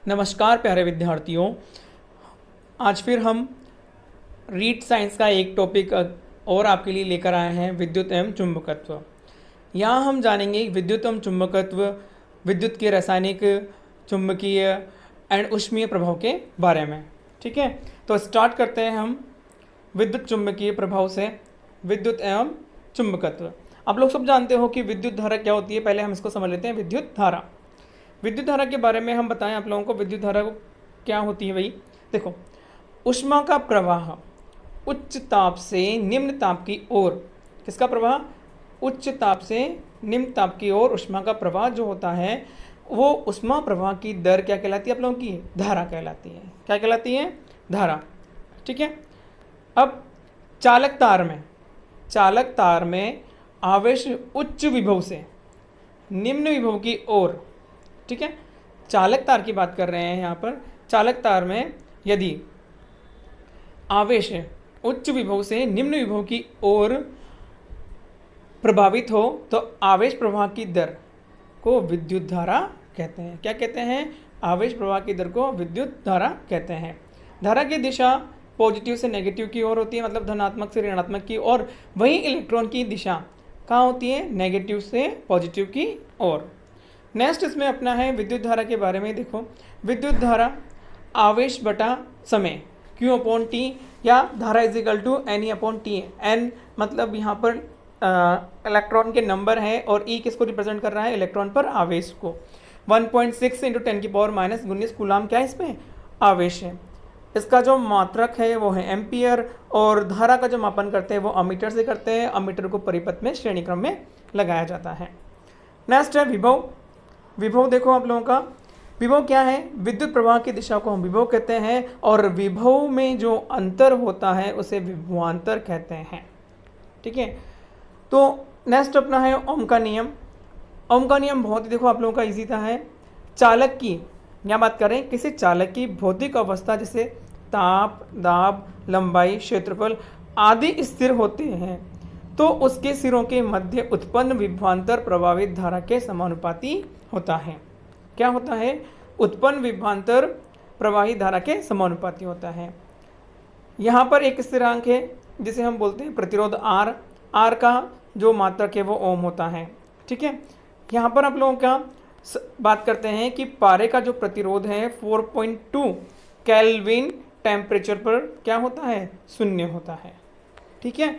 नमस्कार प्यारे विद्यार्थियों, आज फिर हम रीड साइंस का एक टॉपिक और आपके लिए लेकर आए हैं, विद्युत एवं चुंबकत्व। यहाँ हम जानेंगे विद्युत एवं चुंबकत्व, विद्युत के रासायनिक, चुंबकीय एंड ऊष्मीय प्रभाव के बारे में। ठीक है, तो स्टार्ट करते हैं हम विद्युत चुंबकीय प्रभाव से। विद्युत एवं चुंबकत्व, आप लोग सब जानते हो कि विद्युत धारा क्या होती है। पहले हम इसको समझ लेते हैं। विद्युत धारा, विद्युत धारा के बारे में हम बताएं आप लोगों को। विद्युत धारा को क्या होती है भाई, देखो, ऊष्मा का प्रवाह उच्च ताप से निम्न ताप की ओर, किसका प्रवाह, उच्च ताप से निम्न ताप की ओर ऊष्मा का प्रवाह जो होता है वो ऊष्मा प्रवाह की दर क्या कहलाती है आप लोगों की, धारा कहलाती है। क्या कहलाती है, धारा। ठीक है, अब चालक तार में आवेश उच्च विभव से निम्न विभव की ओर, ठीक है, चालक तार की बात कर रहे हैं यहाँ पर। चालक तार में यदि आवेश उच्च विभव से निम्न विभव की ओर प्रभावित हो तो आवेश प्रवाह की दर को विद्युत धारा कहते हैं। क्या कहते हैं, आवेश प्रवाह की दर को विद्युत धारा कहते हैं। धारा की दिशा पॉजिटिव से नेगेटिव की ओर होती है, मतलब धनात्मक से ऋणात्मक की ओर। वहीं इलेक्ट्रॉन की दिशा कहाँ होती है, नेगेटिव से पॉजिटिव की ओर। नेक्स्ट इसमें अपना है विद्युत धारा के बारे में। देखो, विद्युत धारा आवेश बटा समय Q अपॉन टी, या धारा is equal to n upon t. N मतलब यहाँ पर इलेक्ट्रॉन के नंबर है और ई किसको रिप्रेजेंट कर रहा है, इलेक्ट्रॉन पर आवेश को। 1.6 इंटू 10⁻⁻19 कूलाम क्या है, इसमें आवेश है। इसका जो मात्रक है वो है एम्पियर, और धारा का जो मापन करते हैं वो अमीटर से करते हैं। अमीटर को परिपथ में श्रेणी क्रम में लगाया जाता है। नेक्स्ट है विभव। विभव देखो आप लोगों का, विभव क्या है, विद्युत प्रवाह की दिशा को हम विभव कहते हैं, और विभव में जो अंतर होता है उसे विभवांतर कहते हैं। ठीक है, तो नेक्स्ट अपना है ओम का नियम। ओम का नियम बहुत ही देखो आप लोगों का इजी था है। चालक की, यहाँ बात करें किसी चालक की भौतिक अवस्था जैसे ताप, दाब, लंबाई, क्षेत्रफल आदि स्थिर होते हैं तो उसके सिरों के मध्य उत्पन्न विभवांतर प्रभावित धारा के समानुपाती होता है। क्या होता है, उत्पन्न विभवांतर प्रवाही धारा के समानुपाती होता है। यहाँ पर एक स्थिरांक है जिसे हम बोलते हैं प्रतिरोध R। R का जो मात्रक है वो ओम होता है। ठीक है, यहाँ पर आप लोगों का बात करते हैं कि पारे का जो प्रतिरोध है 4.2 केल्विन टेम्परेचर पर क्या होता है, शून्य होता है। ठीक है,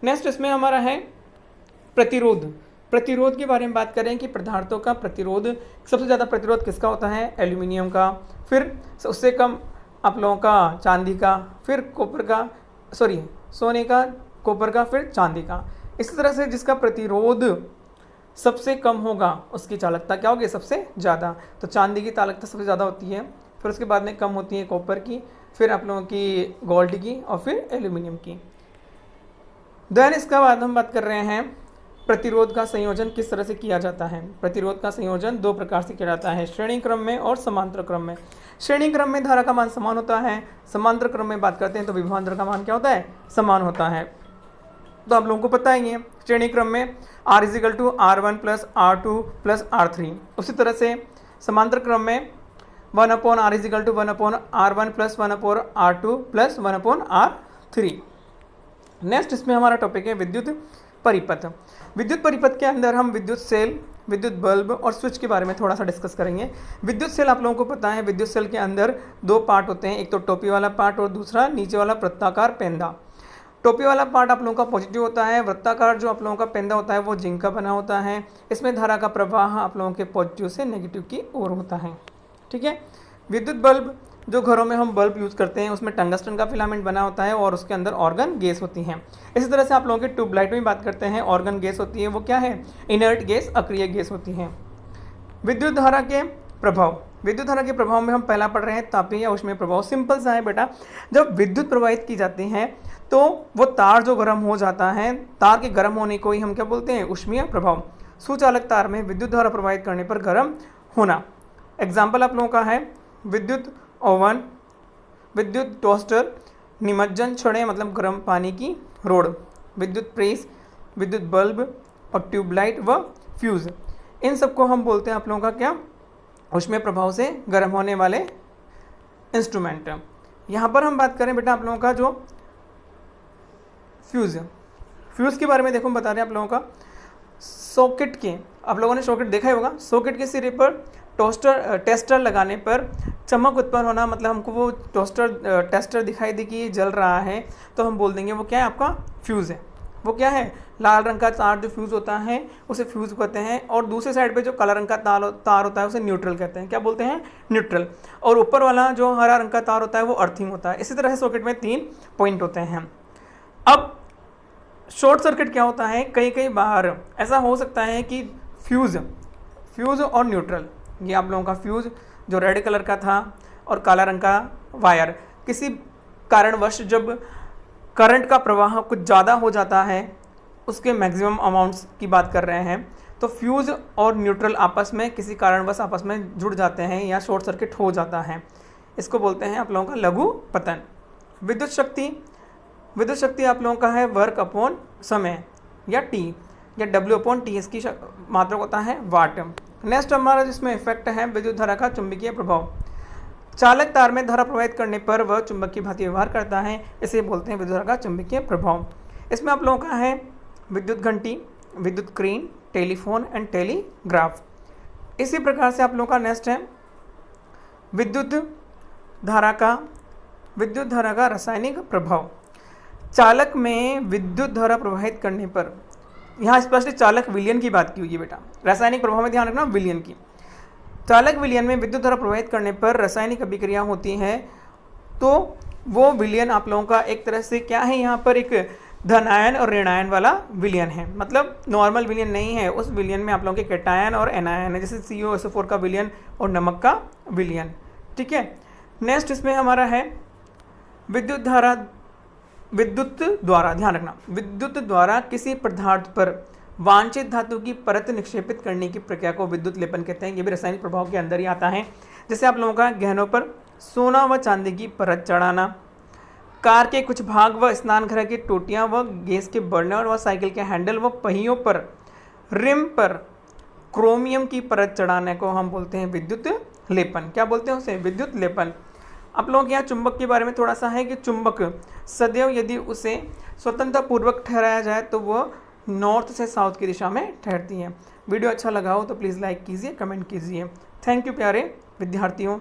नेक्स्ट इसमें हमारा है प्रतिरोध। प्रतिरोध के बारे में बात करें कि पदार्थों का प्रतिरोध, सबसे ज़्यादा प्रतिरोध किसका होता है, एल्यूमिनियम का, फिर उससे कम आप लोगों का चांदी का, फिर कॉपर का, सोने का, कॉपर का, फिर चांदी का। इसी तरह से जिसका प्रतिरोध सबसे कम होगा उसकी चालकता क्या होगी, सबसे ज़्यादा। तो चांदी की चालकता सबसे ज़्यादा होती है, फिर उसके बाद में कम होती है कॉपर की, फिर आप लोगों की गोल्ड की, और फिर एल्यूमिनियम की। देन इसका बाद हम बात कर रहे हैं प्रतिरोध का संयोजन किस तरह से किया जाता है। प्रतिरोध का संयोजन दो प्रकार से किया जाता है, श्रेणी क्रम में और समांतर क्रम में। श्रेणी क्रम में धारा का मान समान होता है, समांतर क्रम में बात करते हैं तो विभवांतर का मान क्या होता है, समान होता है। तो आप लोगों को पता ही है, श्रेणी क्रम में R is equal to R1 plus R2 plus R3। उसी तरह से समांतर क्रम में 1/R is equal to 1/R1 plus 1/R2 plus 1/R3। Next इसमें हमारा टॉपिक है विद्युत परिपथ। विद्युत परिपथ के अंदर हम विद्युत सेल, विद्युत बल्ब और स्विच के बारे में थोड़ा सा डिस्कस करेंगे। विद्युत सेल आप लोगों को पता है, विद्युत सेल के अंदर दो पार्ट होते हैं, एक तो टोपी वाला पार्ट और दूसरा नीचे वाला वृत्ताकार पेंदा। टोपी वाला पार्ट आप लोगों का पॉजिटिव होता है, वृत्ताकार जो आप लोगों का पेंदा होता है वो जिंक का बना होता है। इसमें धारा का प्रवाह आप लोगों के पॉजिटिव से नेगेटिव की ओर होता है। ठीक है, विद्युत बल्ब जो घरों में हम बल्ब यूज़ करते हैं उसमें टंगस्टन का फिलामेंट बना होता है और उसके अंदर ऑर्गन गैस होती हैं। इसी तरह से आप लोगों की ट्यूबलाइट में बात करते हैं, ऑर्गन गैस होती है, वो क्या है, इनर्ट गैस, अक्रिय गैस होती हैं। विद्युत धारा के प्रभाव, विद्युत धारा के प्रभाव में हम पहला पढ़ रहे हैं तापीय या ऊष्मीय प्रभाव। सिंपल सा है बेटा, जब विद्युत प्रवाहित की जाती है तो वो तार जो गर्म हो जाता है, तार के गर्म होने को ही हम क्या बोलते हैं, ऊष्मीय प्रभाव। सुचालक तार में विद्युत धारा प्रवाहित करने पर गर्म होना। एग्जाम्पल आप लोगों का है विद्युत ओवन, विद्युत टोस्टर, निमज्जन छड़ें मतलब गर्म पानी की रोड, विद्युत प्रेस, विद्युत बल्ब और ट्यूबलाइट व फ्यूज़। इन सबको हम बोलते हैं आप लोगों का क्या, ऊष्मीय प्रभाव से गर्म होने वाले इंस्ट्रूमेंट। यहाँ पर हम बात करें बेटा आप लोगों का जो फ्यूज़ के बारे में देखो बता रहे हैं आप लोगों का। सॉकेट के, आप लोगों ने सॉकेट देखा ही होगा, सॉकेट के सिरे पर टेस्टर लगाने पर चमक उत्पन्न होना, मतलब हमको वो टेस्टर दिखाई दे कि ये जल रहा है, तो हम बोल देंगे वो क्या है, आपका फ्यूज़ है। वो क्या है, लाल रंग का तार जो फ्यूज़ होता है उसे फ्यूज़ कहते हैं, और दूसरे साइड पे जो काला रंग का तार होता है उसे न्यूट्रल कहते हैं। क्या बोलते हैं, न्यूट्रल। और ऊपर वाला जो हरा रंग का तार होता है वो अर्थिंग होता है। इसी तरह से सॉकेट में 3 पॉइंट होते हैं। अब शॉर्ट सर्किट क्या होता है, कई बार ऐसा हो सकता है कि फ्यूज़ और न्यूट्रल, ये आप लोगों का फ्यूज़ जो रेड कलर का था और काला रंग का वायर, किसी कारणवश जब करंट का प्रवाह कुछ ज़्यादा हो जाता है, उसके मैक्सिमम अमाउंट्स की बात कर रहे हैं, तो फ्यूज़ और न्यूट्रल आपस में किसी कारणवश आपस में जुड़ जाते हैं या शॉर्ट सर्किट हो जाता है। इसको बोलते हैं आप लोगों का लघु पतन। विद्युत शक्ति आप लोगों का है वर्क अपॉन समय या टी, या W अपॉन टी, इसकी मात्रक होता है वाट। नेक्स्ट हमारा जिसमें इफेक्ट है विद्युत धारा का चुंबकीय प्रभाव। चालक तार में धारा प्रवाहित करने पर वह चुंबक की भांति व्यवहार करता है, इसे बोलते हैं विद्युत धारा का चुंबकीय प्रभाव। इसमें आप लोगों का है विद्युत घंटी, विद्युत क्रेन, टेलीफोन एंड टेलीग्राफ। इसी प्रकार से आप लोगों का नेक्स्ट है विद्युत धारा का रासायनिक प्रभाव। चालक में विद्युत धारा प्रवाहित करने पर, यहाँ स्पष्ट चालक विलयन की बात की हुई है बेटा, रासायनिक प्रभाव में ध्यान रखना विलयन की। चालक विलयन में विद्युत धारा प्रवाहित करने पर रासायनिक अभिक्रिया होती है, तो वो विलयन आप लोगों का एक तरह से क्या है, यहाँ पर एक धनायन और ऋणायन वाला विलयन है, मतलब नॉर्मल विलयन नहीं है। उस विलयन में आप लोगों के कैटायन और एनायन है, जैसे COSO4 का विलयन और नमक का विलयन। ठीक है, नेक्स्ट इसमें हमारा है विद्युत द्वारा, ध्यान रखना, विद्युत द्वारा किसी पदार्थ पर वांछित धातु की परत निक्षेपित करने की प्रक्रिया को विद्युत लेपन कहते हैं। ये भी रासायनिक प्रभाव के अंदर ही आता है। जैसे आप लोगों का गहनों पर सोना व चांदी की परत चढ़ाना, कार के कुछ भाग व स्नान घर की टोटियां व गैस के बर्नर व साइकिल के हैंडल व पहियों पर रिम पर क्रोमियम की परत चढ़ाने को हम बोलते हैं विद्युत लेपन। क्या बोलते हैं उसे, विद्युत लेपन। आप लोगों के यहाँ चुंबक के बारे में थोड़ा सा है कि चुंबक सदैव यदि उसे स्वतंत्रता पूर्वक ठहराया जाए तो वह नॉर्थ से साउथ की दिशा में ठहरती है। वीडियो अच्छा लगा हो तो प्लीज़ लाइक कीजिए, कमेंट कीजिए। थैंक यू प्यारे विद्यार्थियों।